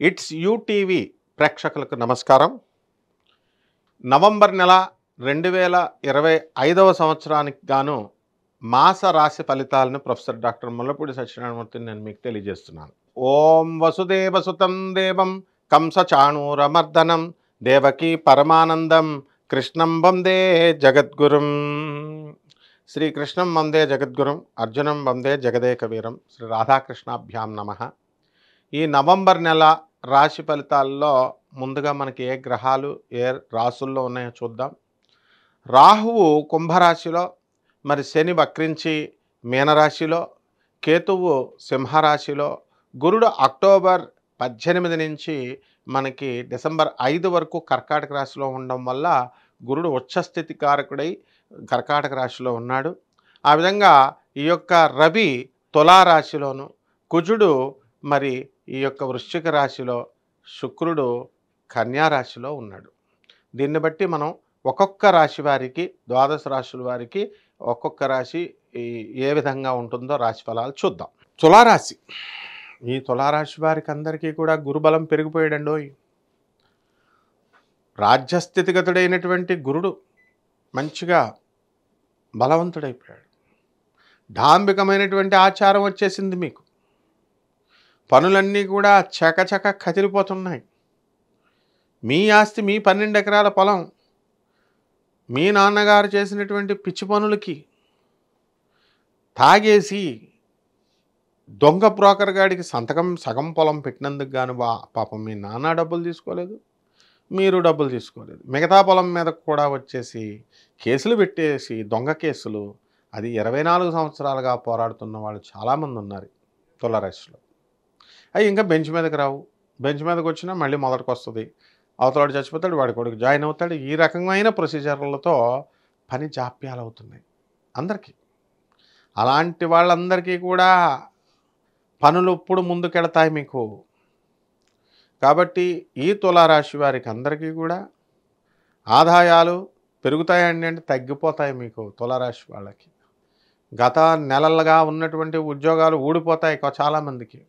It's UTV ప్రేక్షకులకు నమస్కారం. November నెల 2025 సంవత్సరానికి గాను మాస రాశి ఫలితాలను ప్రొఫెసర్ డాక్టర్ ముల్లపూడి సత్యనారాయణమూర్తిని నేను మీకు తెలియజేస్తున్నాను. ఓం వసుదేవసుతం దేవం కంసచాణూరమర్దనం దేవకీ పరమానందం కృష్ణం వందే జగద్గురుం. శ్రీకృష్ణం వందే జగద్గురుం, అర్జునం వందే జగదేక వీరం, శ్రీ రాధాకృష్ణాభ్యాం నమః. ఈ నవంబర్ నెల రాశి ఫలితాల్లో ముందుగా మనకి ఏ గ్రహాలు ఏ రాసుల్లో ఉన్నాయో చూద్దాం. రాహువు కుంభరాశిలో, మరి శని వక్రించి మీనరాశిలో, కేతువు సింహరాశిలో, గురుడు అక్టోబర్ 18 నుంచి మనకి డిసెంబర్ 5 వరకు కర్కాటక రాశిలో ఉండడం వల్ల గురుడు ఉచ్చస్థితి కారకుడై కర్కాటక రాశిలో ఉన్నాడు. ఆ విధంగా ఈ యొక్క రవి తులారాశిలోను, కుజుడు మరి ఈ యొక్క వృశ్చిక రాశిలో, శుక్రుడు కన్యా రాశిలో ఉన్నాడు. దీన్ని బట్టి మనం ఒక్కొక్క రాశి వారికి, ద్వాదశ రాశుల వారికి ఒక్కొక్క రాశి ఏ విధంగా ఉంటుందో రాశి ఫలాలు చూద్దాం. తులారాశి, ఈ తులారాశి వారికి అందరికీ కూడా గురుబలం పెరిగిపోయాడండోయ్. రాజ్యస్థితిగతుడైనటువంటి గురుడు మంచిగా బలవంతుడైపోయాడు. డాంబికమైనటువంటి ఆచారం వచ్చేసింది మీకు. పనులన్నీ కూడా చకచక కదిలిపోతున్నాయి. మీ ఆస్తి, మీ 12 ఎకరాల పొలం, మీ నాన్నగారు చేసినటువంటి పిచ్చి పనులకి తాగేసి దొంగ బ్రోకర్ గాడికి సగం పొలం పెట్టినందుకు గాను పాపం మీ నాన్న డబ్బులు తీసుకోలేదు, మీరు డబ్బులు తీసుకోలేదు. మిగతా పొలం మీద కూడా వచ్చేసి కేసులు పెట్టేసి దొంగ కేసులు, అది 24 సంవత్సరాలుగా పోరాడుతున్న వాళ్ళు చాలామంది ఉన్నారు తులారాశిలో. అవి ఇంకా బెంచ్ మీదకి రావు. బెంచ్ మీదకి వచ్చినా మళ్ళీ మొదటికి వస్తుంది. అవతలాడు చచ్చిపోతాడు, వాడి కొడుకు జాయిన్ అవుతాడు. ఈ రకమైన ప్రొసీజర్లతో పని జాప్యాలు అవుతున్నాయి అందరికీ. అలాంటి వాళ్ళందరికీ కూడా పనులు ఇప్పుడు ముందుకెళ్తాయి మీకు. కాబట్టి ఈ తులారాశి వారికి అందరికీ కూడా ఆదాయాలు పెరుగుతాయండి అంటే తగ్గిపోతాయి మీకు తులారాశి వాళ్ళకి. గత నెలలుగా ఉన్నటువంటి ఉద్యోగాలు ఊడిపోతాయి చాలామందికి.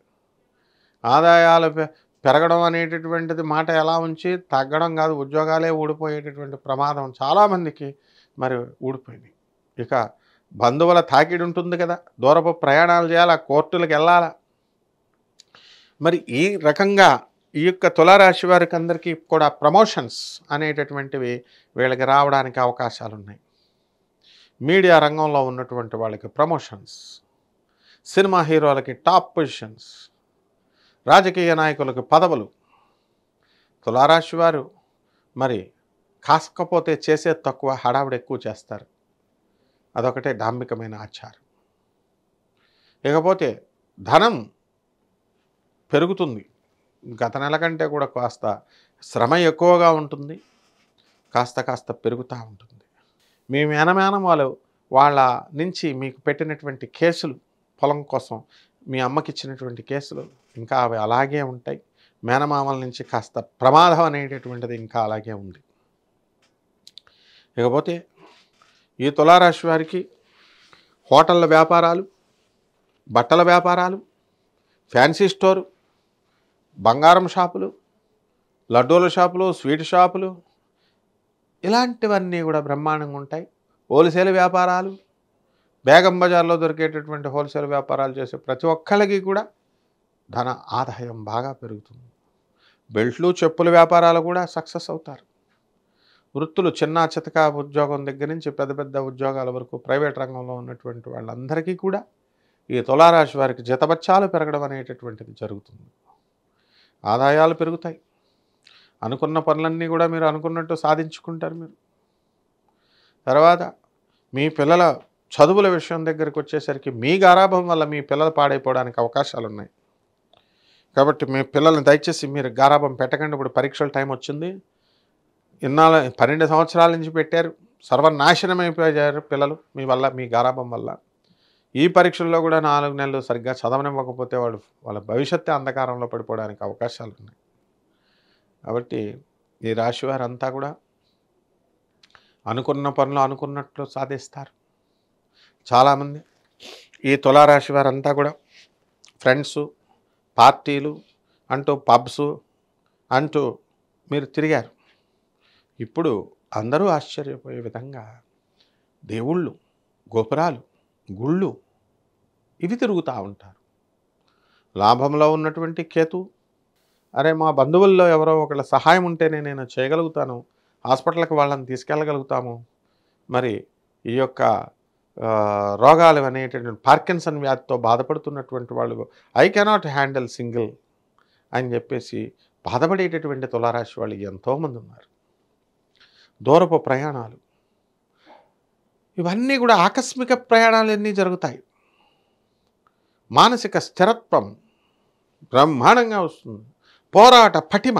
ఆదాయాలు పెరగడం అనేటటువంటిది మాట ఎలా ఉంచి తగ్గడం కాదు, ఉద్యోగాలే ఊడిపోయేటటువంటి ప్రమాదం చాలామందికి మరి ఊడిపోయింది. ఇక బంధువుల తాకిడి ఉంటుంది కదా, దూరపు ప్రయాణాలు చేయాలా, కోర్టులకు వెళ్ళాలా. మరి ఈ రకంగా ఈ యొక్క తులారాశి వారికి అందరికీ కూడా ప్రమోషన్స్ అనేటటువంటివి వీళ్ళకి రావడానికి అవకాశాలు ఉన్నాయి. మీడియా రంగంలో ఉన్నటువంటి వాళ్ళకి ప్రమోషన్స్, సినిమా హీరోలకి టాప్ పొజిషన్స్, రాజకీయ నాయకులకు పదవులు. తులారాశి వారు మరి కాకపోతే చేసేది తక్కువ, హడావిడి ఎక్కువ చేస్తారు. అదొకటే డాంబికమైన ఆచారం. ఇకపోతే ధనం పెరుగుతుంది. గత నెల కంటే కూడా కాస్త శ్రమ ఎక్కువగా ఉంటుంది, కాస్త పెరుగుతూ ఉంటుంది. మీ మేనమేనం వాళ్ళ నుంచి మీకు పెట్టినటువంటి కేసులు, పొలం కోసం మీ అమ్మకి ఇచ్చినటువంటి కేసులు ఇంకా అవి అలాగే ఉంటాయి. మేనమామల నుంచి కాస్త ప్రమాదం అనేటటువంటిది ఇంకా అలాగే ఉంది. ఇకపోతే ఈ తులారాశి వారికి హోటళ్ళ వ్యాపారాలు, బట్టల వ్యాపారాలు, ఫ్యాన్సీ స్టోరు, బంగారం షాపులు, లడ్డూల షాపులు, స్వీట్ షాపులు, ఇలాంటివన్నీ కూడా బ్రహ్మాండంగా ఉంటాయి. హోల్సేల్ వ్యాపారాలు, బేగం బజార్లో దొరికేటటువంటి హోల్సేల్ వ్యాపారాలు చేసే ప్రతి ఒక్కరికి కూడా ధన ఆదాయం బాగా పెరుగుతుంది. బెల్ట్లు, చెప్పుల వ్యాపారాలు కూడా సక్సెస్ అవుతారు. వృత్తులు, చిన్న చితక ఉద్యోగం దగ్గర నుంచి పెద్ద పెద్ద ఉద్యోగాల వరకు ప్రైవేట్ రంగంలో ఉన్నటువంటి వాళ్ళందరికీ కూడా ఈ తులారాశి వారికి జీతబత్యాలు పెరగడం అనేటటువంటిది జరుగుతుంది. ఆదాయాలు పెరుగుతాయి. అనుకున్న పనులన్నీ కూడా మీరు అనుకున్నట్టు సాధించుకుంటారు మీరు. తర్వాత మీ పిల్లల చదువుల విషయం దగ్గరికి వచ్చేసరికి మీ గారాభం వల్ల మీ పిల్లలు పాడైపోవడానికి అవకాశాలు ఉన్నాయి. కాబట్టి మీ పిల్లల్ని దయచేసి మీరు గారాభం పెట్టకండి. ఇప్పుడు పరీక్షల టైం వచ్చింది. ఇన్నాళ్ళు 12 సంవత్సరాల నుంచి పెట్టారు, సర్వనాశనం అయిపోయారు పిల్లలు మీ వల్ల, మీ గారాభం వల్ల. ఈ పరీక్షల్లో కూడా 4 నెలలు సరిగ్గా చదవనివ్వకపోతే వాళ్ళ భవిష్యత్తు అంధకారంలో పడిపోవడానికి అవకాశాలు ఉన్నాయి. కాబట్టి ఈ రాశి వారంతా కూడా అనుకున్న పనులు అనుకున్నట్లు సాధిస్తారు. చాలామంది ఈ తులారాశి వారంతా కూడా ఫ్రెండ్స్, పార్టీలు, అంటూ పబ్స్ అంటూ మీరు తిరిగారు. ఇప్పుడు అందరూ ఆశ్చర్యపోయే విధంగా దేవుళ్ళు, గోపురాలు, గుళ్ళు ఇవి తిరుగుతూ ఉంటారు. లాభంలో ఉన్నటువంటి కేతు, అరే మా బంధువుల్లో ఎవరో ఒకళ్ళ సహాయం ఉంటేనే నేను చేయగలుగుతాను, హాస్పిటల్కి వాళ్ళని తీసుకెళ్ళగలుగుతాము. మరి ఈ యొక్క రోగాలు అనేటటువంటి పార్కిన్సన్ వ్యాధితో బాధపడుతున్నటువంటి వాళ్ళు ఐ కెనాట్ హ్యాండిల్ సింగిల్ అని చెప్పేసి బాధపడేటటువంటి తులారాశి వాళ్ళు ఎంతోమంది ఉన్నారు. దూరపు ప్రయాణాలు, ఇవన్నీ కూడా ఆకస్మిక ప్రయాణాలు ఎన్ని జరుగుతాయి. మానసిక స్థిరత్వం బ్రహ్మాండంగా వస్తుంది. పోరాట పటిమ,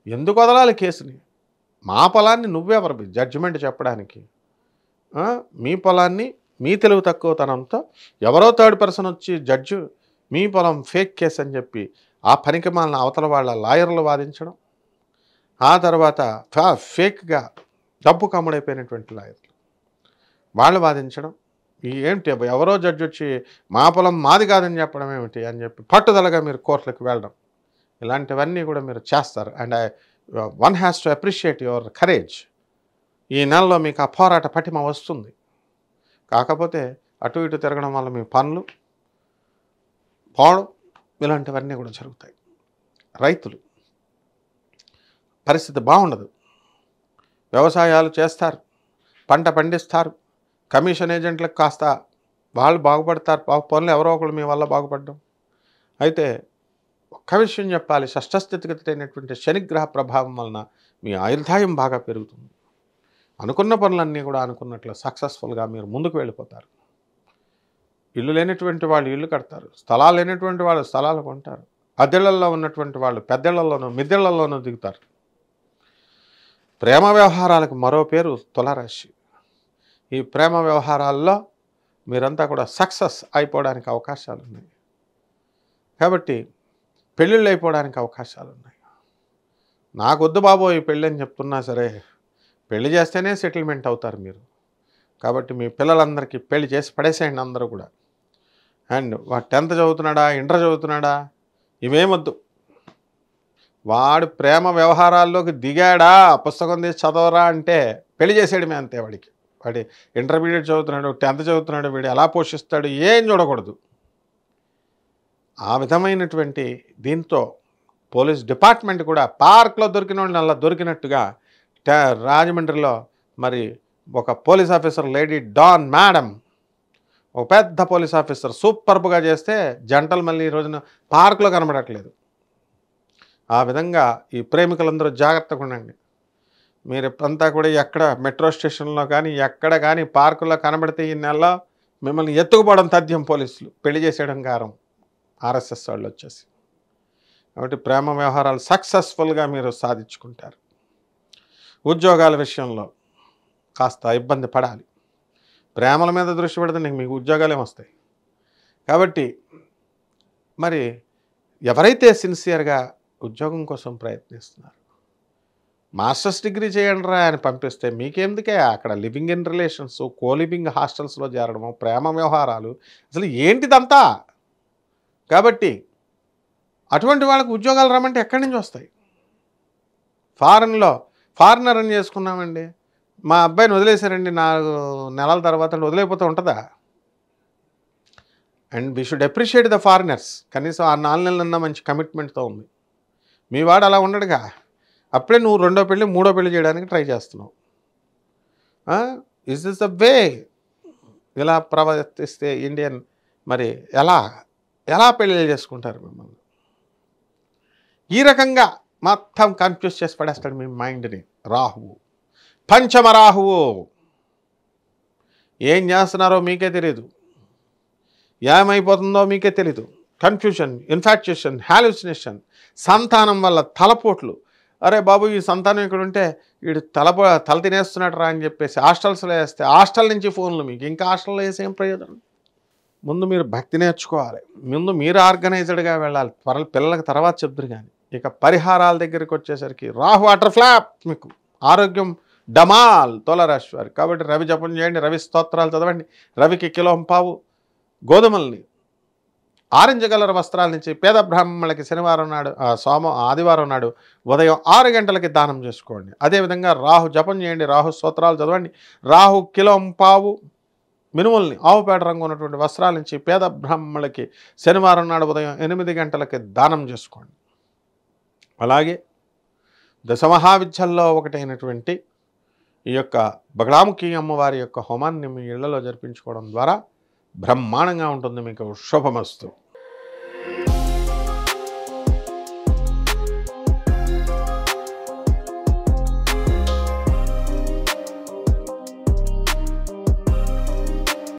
ఎందుకు వదలాలి కేసుని? మా పొలాన్ని నువ్వెవరు జడ్జిమెంట్ చెప్పడానికి? మీ పొలాన్ని మీ తెలివి తక్కువతనంతో ఎవరో థర్డ్ పర్సన్ వచ్చి జడ్జి మీ పొలం ఫేక్ కేసు అని చెప్పి ఆ పనికి మాలిన అవతల వాళ్ళ లాయర్లు వాదించడం, ఆ తర్వాత ఫేక్గా డబ్బు కమ్ముడైపోయినటువంటి లాయర్లు వాళ్ళు వాదించడం, ఏంటి ఎవరో జడ్జి వచ్చి మా పొలం మాది కాదని చెప్పడం ఏమిటి అని చెప్పి పట్టుదలగా మీరు కోర్టులకు వెళ్ళడం, ఇలాంటివన్నీ కూడా మీరు చేస్తారు. And one has to appreciate your courage. ఈ నెలలో మీకు ఆ పోరాట పటిమ వస్తుంది. కాకపోతే అటు ఇటు తిరగడం వల్ల మీ పనులు పోవడం ఇలాంటివన్నీ కూడా జరుగుతాయి. రైతులు పరిస్థితి బాగుండదు. వ్యవసాయాలు చేస్తారు, పంట పండిస్తారు, కమిషన్ ఏజెంట్లకు కాస్త వాళ్ళు బాగుపడతారు, పనులు ఎవరో ఒకళ్ళు మీ వల్ల బాగుపడడం. అయితే ఒక్క విషయం చెప్పాలి, షష్ఠస్థితిగతి అయినటువంటి శనిగ్రహ ప్రభావం వలన మీ ఆయుర్దాయం బాగా పెరుగుతుంది. అనుకున్న పనులన్నీ కూడా అనుకున్నట్లు సక్సెస్ఫుల్గా మీరు ముందుకు వెళ్ళిపోతారు. ఇల్లు లేనటువంటి వాళ్ళు ఇల్లు కడతారు, స్థలాలు లేనటువంటి వాళ్ళు స్థలాలు కొంటారు, అద్దెళ్లలో ఉన్నటువంటి వాళ్ళు పెద్దళ్లలోనూ మిద్దెళ్లలోనూ దిగుతారు. ప్రేమ వ్యవహారాలకు మరో పేరు తులారాశి. ఈ ప్రేమ వ్యవహారాల్లో మీరంతా కూడా సక్సెస్ అయిపోవడానికి అవకాశాలు ఉన్నాయి. కాబట్టి పెళ్ళిళ్ళు అయిపోవడానికి అవకాశాలు ఉన్నాయి. నాకొద్దు బాబోయ్ పెళ్ళి అని చెప్తున్నా సరే, పెళ్లి చేస్తేనే సెటిల్మెంట్ అవుతారు మీరు. కాబట్టి మీ పిల్లలందరికీ పెళ్లి చేసి పడేసేయండి అందరూ కూడా. అండ్ వాడు 10th చదువుతున్నాడా, ఇంటర్ చదువుతున్నాడా, ఇవేమొద్దు. వాడు ప్రేమ వ్యవహారాల్లోకి దిగాడా, పుస్తకం తీసి చదవరా అంటే పెళ్లి చేసేయడమే అంతే. వాడి ఇంటర్మీడియట్ చదువుతున్నాడు, 10th చదువుతున్నాడు, వీడు ఎలా పోషిస్తాడు ఏం చూడకూడదు. ఆ విధమైనటువంటి దీంతో పోలీస్ డిపార్ట్మెంట్ కూడా పార్క్లో దొరికిన వాళ్ళని అలా దొరికినట్టుగా రాజమండ్రిలో మరి ఒక police officer lady don madam, ఒక పెద్ద పోలీస్ ఆఫీసర్ సూపర్బ్గా చేస్తే జంటలు మళ్ళీ ఈ రోజున పార్కులో కనబడట్లేదు. ఆ విధంగా ఈ ప్రేమికులందరూ జాగ్రత్తగా ఉండండి. మీరు అంతా కూడా ఎక్కడ మెట్రో స్టేషన్లో కానీ ఎక్కడ కానీ పార్కుల్లో కనబడితే ఈ నెలలో మిమ్మల్ని ఎత్తుకుపోవడం తథ్యం. పోలీసులు పెళ్లి చేసేయడం కారం ఆర్ఎస్ఎస్ వాళ్ళు వచ్చేసి. కాబట్టి ప్రేమ వ్యవహారాలు సక్సెస్ఫుల్గా మీరు సాధించుకుంటారు. ఉద్యోగాల విషయంలో కాస్త ఇబ్బంది పడాలి. ప్రేమల మీద దృష్టి పెడితే మీకు ఉద్యోగాలు ఏమొస్తాయి? కాబట్టి మరి ఎవరైతే సిన్సియర్గా ఉద్యోగం కోసం ప్రయత్నిస్తున్నారు, మాస్టర్స్ డిగ్రీ చేయండి రా అని పంపిస్తే మీకెందుకే అక్కడ లివింగ్ ఇన్ రిలేషన్స్, కోలివింగ్ హాస్టల్స్లో చేరడము, ప్రేమ వ్యవహారాలు, అసలు ఏంటిదంతా? కాబట్టి అటువంటి వాళ్ళకు ఉద్యోగాలు రమ్మంటే ఎక్కడి నుంచి వస్తాయి? ఫారినర్ అని చేసుకున్నామండి, మా అబ్బాయిని వదిలేశారండి 4 నెలల తర్వాత వదిలేకపోతే ఉంటుందా? And we should appreciate the foreigners. కనీసం ఆ 4 నెలలన్నా మంచి కమిట్మెంట్తో ఉంది. మీ వాడు అలా ఉండడుగా, అప్పుడే నువ్వు 2వ పెళ్ళి 3వ పెళ్ళి చేయడానికి ట్రై చేస్తున్నావు. Is this the way? ఇలా ప్రవర్తిస్తే ఇండియన్ మరి ఎలా పెళ్ళిళ్ళు చేసుకుంటారు మిమ్మల్ని? ఈ రకంగా మొత్తం కన్ఫ్యూజ్ చేసి పడేస్తాడు మీ మైండ్ని రాహువు, పంచమ రాహువు. ఏం చేస్తున్నారో మీకే తెలియదు, ఏమైపోతుందో మీకే తెలీదు. కన్ఫ్యూషన్, ఇన్ఫాక్చుయేషన్, హాలుసినేషన్, సంతానం వల్ల తలపోట్లు. అరే బాబు ఈ సంతానం ఇక్కడ ఉంటే వీడు తల తినేస్తున్నాడు రా అని చెప్పేసి హాస్టల్స్లో వేస్తే హాస్టల్ నుంచి ఫోన్లు మీకు. ఇంకా హాస్టల్లో వేసే ఏం ప్రయోజనం? ముందు మీరు భక్తి నేర్చుకోవాలి, ముందు మీరు ఆర్గనైజ్డ్గా వెళ్ళాలి. పిల్లలకు తర్వాత చెప్తురు. కానీ ఇక పరిహారాల దగ్గరికి వచ్చేసరికి రాహు అటర్ ఫ్లాప్, మీకు ఆరోగ్యం డమాల్ తులారాశి వారు. కాబట్టి రవి జపం చేయండి, రవి స్తోత్రాలు చదవండి, రవికి 1.5 కిలో గోధుమల్ని ఆరెంజ్ కలర్ వస్త్రాల నుంచి పేద బ్రాహ్మణులకి శనివారం నాడు ఆదివారం నాడు ఉదయం 6 గంటలకి దానం చేసుకోండి. అదేవిధంగా రాహు జపం చేయండి, రాహు స్తోత్రాలు చదవండి. రాహు కిలోంపావు మినుముల్ని ఆవుపేట రంగు ఉన్నటువంటి వస్త్రాల నుంచి పేద బ్రాహ్మణులకి శనివారం నాడు ఉదయం 8 గంటలకి దానం చేసుకోండి. అలాగే దశమహావిద్యల్లో ఒకటైనటువంటి ఈ యొక్క బగళాముఖి అమ్మవారి యొక్క హోమాన్ని మీ ఇళ్లలో జరిపించుకోవడం ద్వారా బ్రహ్మాండంగా ఉంటుంది. మీకు శుభమస్తు.